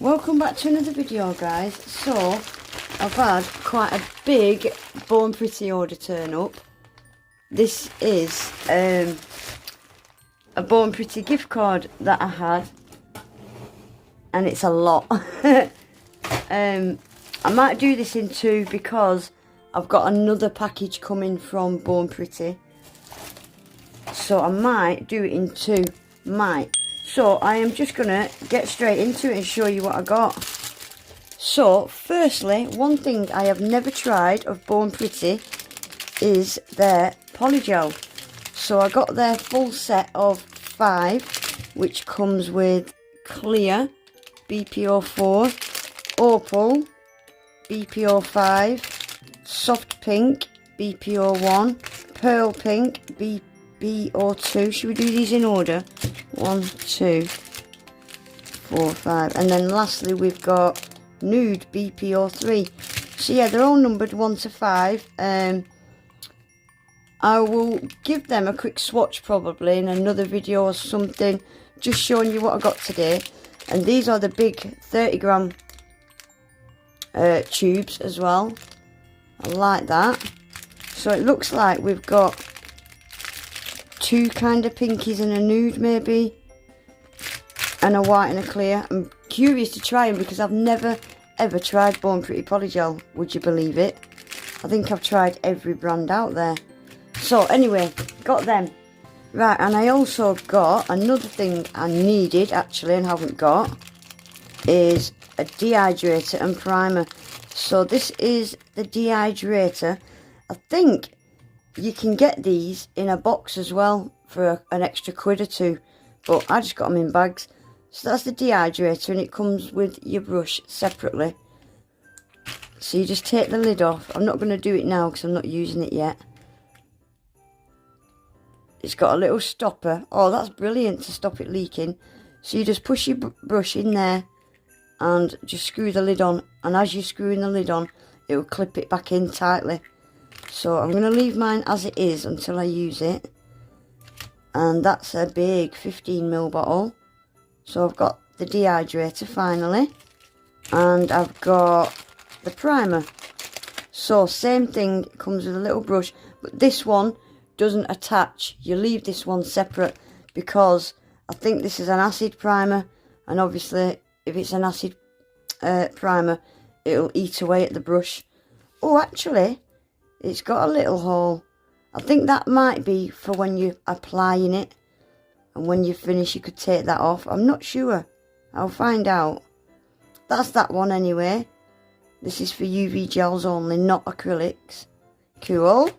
Welcome back to another video, guys. So I've had quite a big Born Pretty order turn up. This is a Born Pretty gift card that I had, and it's a lot. I might do this in two because I've got another package coming from Born Pretty, so I might do it in two. So I am just gonna get straight into it and show you what I got. So firstly, one thing I have never tried of Born Pretty is their Polygel. So I got their full set of 5, which comes with clear BPO4, opal BPO5, soft pink BPO1, pearl pink BPO2. Should we do these in order? 1, 2, 4, 5, and then lastly we've got nude BPO3. So yeah, they're all numbered 1 to 5. I will give them a quick swatch probably in another video or something, just showing you what I got today. And these are the big 30-gram tubes as well. I like that. So it looks like we've got 2 kind of pinkies and a nude maybe, and a white and a clear. I'm curious to try them because I've never ever tried Born Pretty Polygel, would you believe it? I think I've tried every brand out there. So anyway, got them. Right, and I also got another thing I needed actually and haven't got, is a dehydrator and primer. So this is the dehydrator. I think you can get these in a box as well for an extra quid or two, but I just got them in bags. So that's the dehydrator, and it comes with your brush separately. So you just take the lid off. I'm not going to do it now because I'm not using it yet. It's got a little stopper. Oh, that's brilliant to stop it leaking. So you just push your brush in there and just screw the lid on, and as you're screwing the lid on, it will clip it back in tightly. So I'm going to leave mine as it is until I use it. And that's a big 15ml bottle. So I've got the dehydrator finally, and I've got the primer. So same thing, it comes with a little brush, but this one doesn't attach. You leave this one separate because I think this is an acid primer, and obviously if it's an acid primer, it'll eat away at the brush. Oh, actually, it's got a little hole. I think that might be for when you're applying it, and when you finish you could take that off. I'm not sure. I'll find out. That's that one anyway. This is for UV gels only, not acrylics. Cool.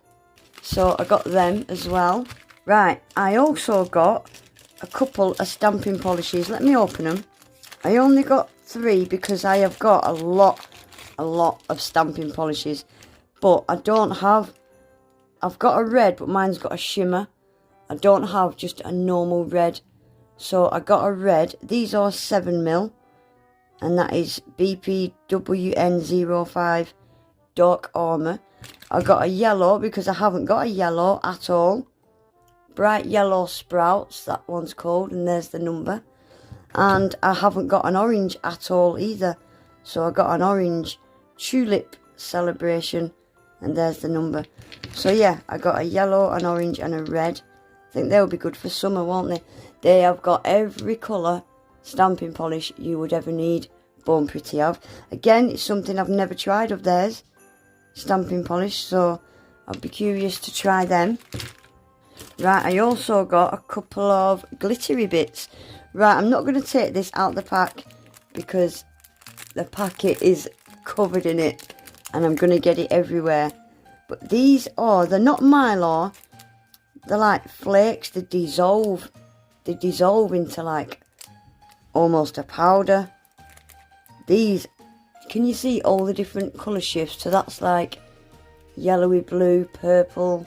So I got them as well. Right, I also got a couple of stamping polishes. Let me open them. I only got 3 because I have got a lot of stamping polishes. But I don't have, I've got a red, but mine's got a shimmer. I don't have just a normal red. So I got a red. These are 7ml. And that is BPWN05 Dark Armour. I got a yellow because I haven't got a yellow at all. Bright Yellow Sprouts, that one's called, and there's the number. And I haven't got an orange at all either. So I got an orange Tulip Celebration, and there's the number. So yeah, I got a yellow, an orange and a red. I think they'll be good for summer, won't they? They have got every colour stamping polish you would ever need. Born Pretty have. Again, it's something I've never tried of theirs, stamping polish, so I'll be curious to try them. Right, I also got a couple of glittery bits. Right, I'm not going to take this out the pack because the packet is covered in it and I'm going to get it everywhere. But these are, they're not Mylar, they're like flakes. They dissolve into like almost a powder. These, can you see all the different colour shifts? So that's like yellowy blue, purple,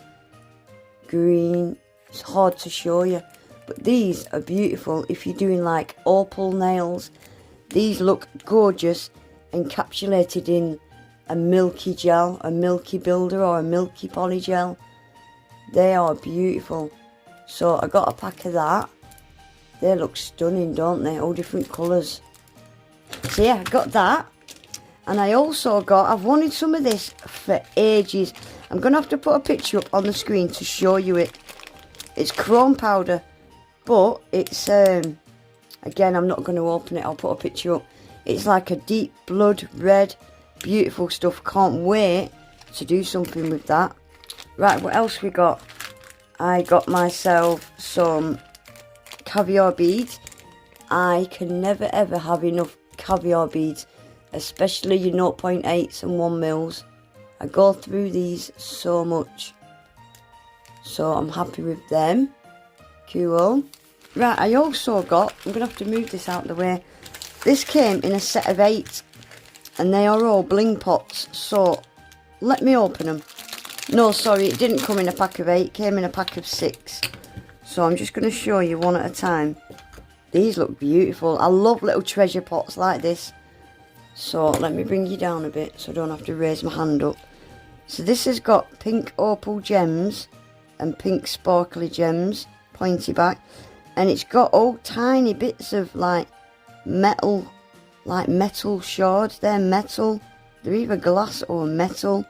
green. It's hard to show you, but these are beautiful if you're doing like opal nails. These look gorgeous, encapsulated in a milky gel, a milky builder or a milky polygel. They are beautiful. So I got a pack of that. They look stunning, don't they? All different colours. So yeah, I got that. And I also got, I've wanted some of this for ages. I'm going to have to put a picture up on the screen to show you it. It's chrome powder, but it's, again, I'm not going to open it. I'll put a picture up. It's like a deep blood red, beautiful stuff. Can't wait to do something with that. Right, what else we got? I got myself some caviar beads. I can never ever have enough caviar beads, especially your 0.8s and 1 mils. I go through these so much, so I'm happy with them. Cool. Right, I also got, I'm going to have to move this out of the way. This came in a set of 8, and they are all bling pots, so let me open them. No, sorry, it didn't come in a pack of 8, it came in a pack of 6. So I'm just going to show you one at a time. These look beautiful. I love little treasure pots like this. So let me bring you down a bit so I don't have to raise my hand up. So this has got pink opal gems and pink sparkly gems, pointy back. And it's got all tiny bits of like metal shards. They're metal. They're either glass or metal.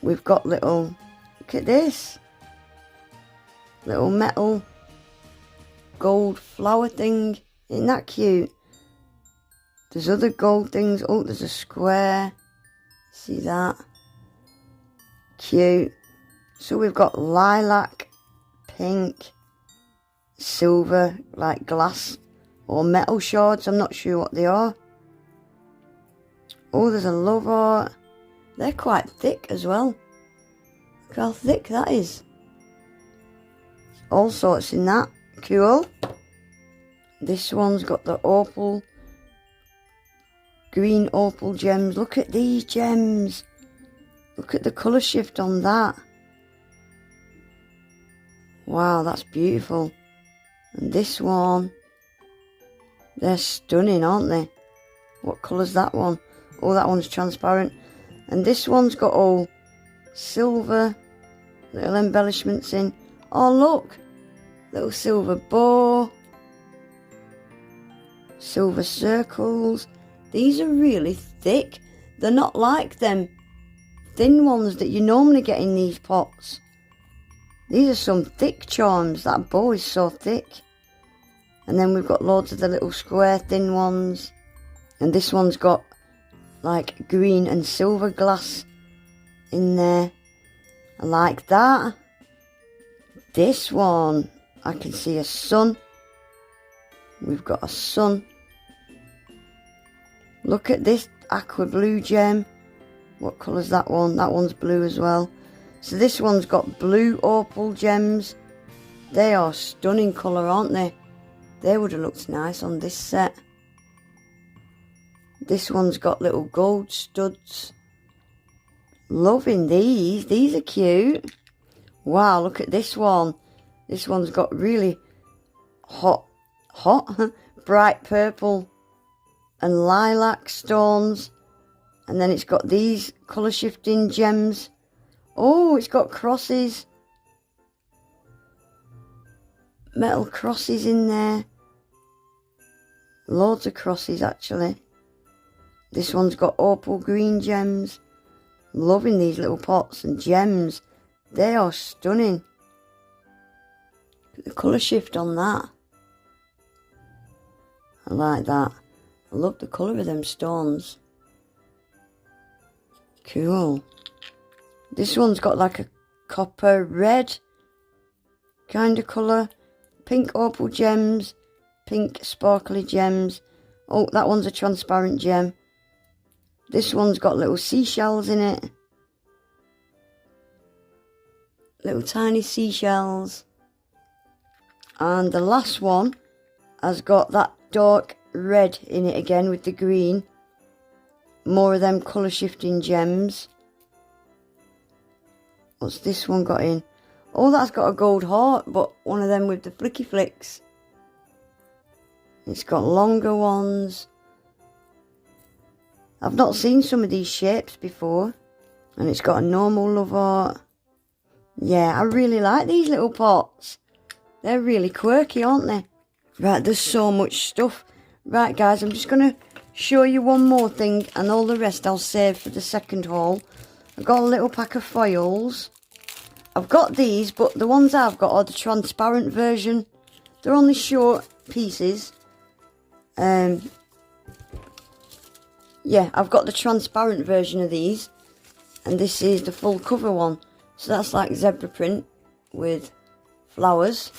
We've got little, look at this. Little metal gold flower thing. Isn't that cute? There's other gold things. Oh, there's a square. See that? Cute. So we've got lilac, pink, silver, like glass or metal shards. I'm not sure what they are. Oh, there's a love heart. They're quite thick as well. Look how thick that is. All sorts in that. Cool. This one's got the opal, green opal gems. Look at these gems. Look at the colour shift on that. Wow, that's beautiful. And this one, they're stunning, aren't they? What colour's that one? Oh, that one's transparent. And this one's got all silver, little embellishments in. Oh, look. Little silver bow. Silver circles. These are really thick. They're not like them thin ones that you normally get in these pots. These are some thick charms. That bow is so thick. And then we've got loads of the little square thin ones. And this one's got like green and silver glass in there. I like that. This one, I can see a sun. We've got a sun. Look at this aqua blue gem. What colour's that one? That one's blue as well. So this one's got blue opal gems. They are stunning colour, aren't they? They would have looked nice on this set. This one's got little gold studs. Loving these. These are cute. Wow, look at this one. This one's got really hot, bright purple and lilac stones. And then it's got these colour shifting gems. Oh, it's got crosses. Metal crosses in there. Loads of crosses actually. This one's got opal green gems. Loving these little pots and gems. They are stunning. Look at the colour shift on that. I like that. I love the colour of them stones. Cool. This one's got like a copper red kind of colour. Pink opal gems. Pink sparkly gems. Oh, that one's a transparent gem. This one's got little seashells in it. Little tiny seashells. And the last one has got that dark red in it again with the green. More of them colour shifting gems. What's this one got in? Oh, that's got a gold heart, but one of them with the flicky flicks. It's got longer ones. I've not seen some of these shapes before. And it's got a normal love heart. Yeah, I really like these little pots. They're really quirky, aren't they? Right, there's so much stuff. Right, guys, I'm just going to show you one more thing, and all the rest I'll save for the second haul. I've got a little pack of foils. I've got these, but the ones I've got are the transparent version. They're only short pieces. Yeah, I've got the transparent version of these, and this is the full cover one. So that's like zebra print with flowers.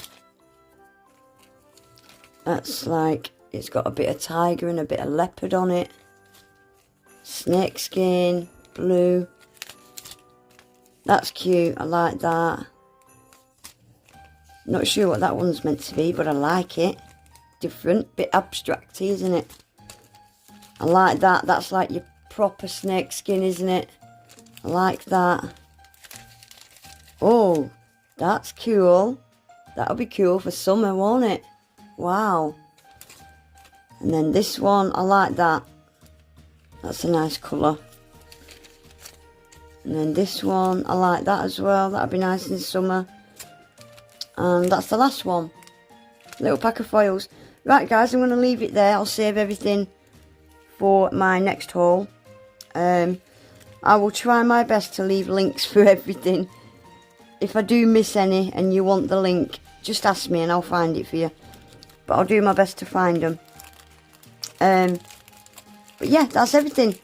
That's like, it's got a bit of tiger and a bit of leopard on it. Snake skin, blue. That's cute, I like that. Not sure what that one's meant to be, but I like it. Different, bit abstracty, isn't it? I like that. That's like your proper snake skin, isn't it? I like that. Oh, that's cool. That'll be cool for summer, won't it? Wow. And then this one, I like that. That's a nice colour. And then this one, I like that as well. That'll be nice in summer. And that's the last one. Little pack of foils. Right guys, I'm going to leave it there. I'll save everything for my next haul. I will try my best to leave links for everything. If I do miss any and you want the link, just ask me and I'll find it for you. But I'll do my best to find them. But yeah, that's everything.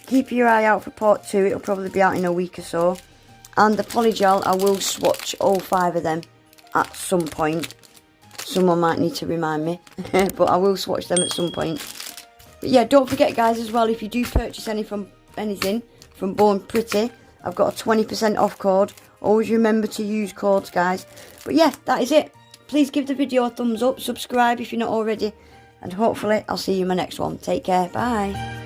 Keep your eye out for part 2. It'll probably be out in a week or so. And the Polygel, I will swatch all 5 of them at some point. Someone might need to remind me. But I will swatch them at some point. But yeah, don't forget guys as well, if you do purchase anything from Born Pretty, I've got a 20% off code. Always remember to use codes guys. But yeah, that is it. Please give the video a thumbs up, subscribe if you're not already. And hopefully I'll see you in my next one. Take care, bye.